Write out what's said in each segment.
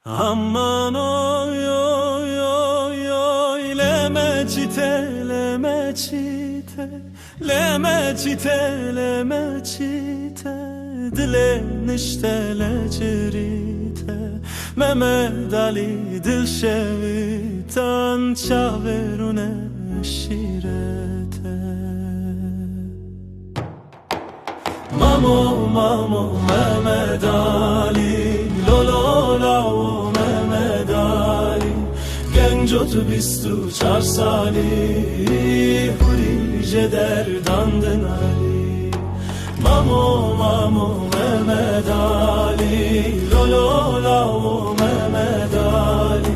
Aman oy oy oy oy, lemecite lemecite lemecite lemecite, dile niştele çirite, Mehmet Ali dil şevitan çaverune şirete. Mamo mamo Mehmet Ali, lolo lao Mehmet Ali, gencotu bistu çar sali, hurice derdandın Ali. Mamo mamo Mehmet Ali, lolo lao Mehmet Ali,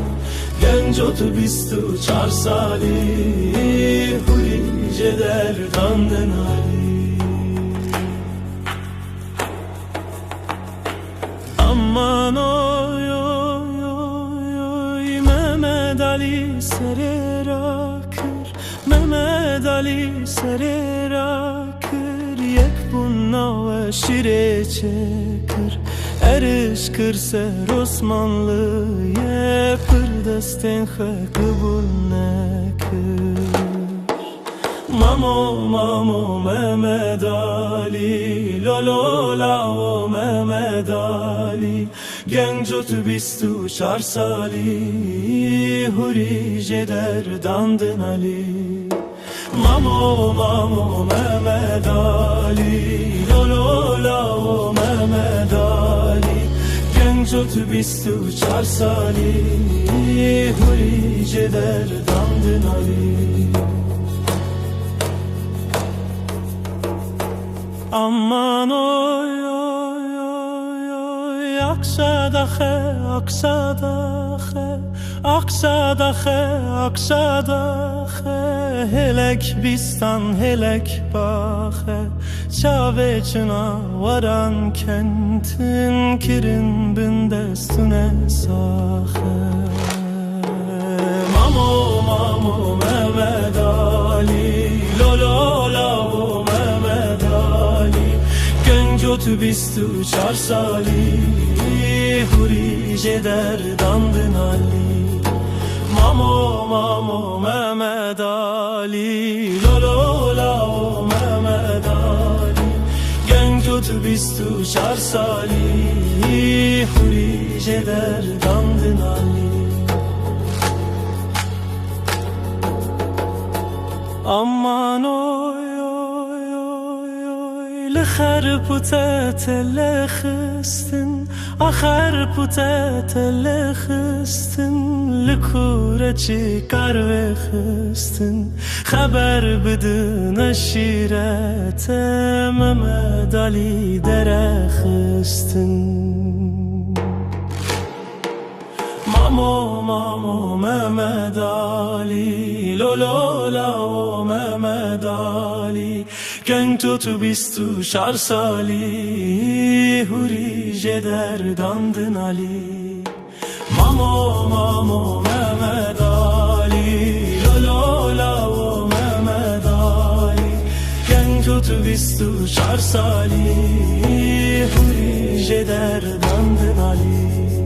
gencotu bistu çar sali, hurice derdandın Ali. Aman oy oy oy oy, Mehmet Ali serer akır, Mehmet Ali serer akır, yek bunna ve şire çekir, eriş kırser Osmanlı, ye pırdesten kıbul nekir. Mamo mamo Mehmet Ali, lolo lao Mehmet Ali, gencotu bistu çar sali, hurice derdandın Ali. Mamo mamo Mehmet Ali, lolo lao Mehmet Ali, gencotu bistu çar sali, hurice derdandın Ali. Aman oy oy oy oy, Aksadahe Aksadahe Aksadahe Aksadahe, helek bistan helek bahe, çaveçina varan kentin, kirin bindestune sahe. Mamo mamo Mehmet Ali, lolo lao Mehmet Ali, gencotu bistu çar sali, hurice derdandın Ali. Mamo mamo Mehmet Ali, lolo lao Mehmet Ali, gencotu bistu çar sali, hurice derdandın Ali. Aman oy oy oy oy, لخر پوتت لخستن، آخر پوتت لخستن، لکوره چی کار بخستن، خبر بدن شیرت مهمد علی درخستن. مامو مامو Mehmet Ali, lolo lao Mehmet Ali, gencotu bistu çar sali, hurice derdandın Ali. Mamo mamo Mehmet Ali, lolo lao Mehmet Ali, gencotu bistu çar sali, hurice derdandın Ali.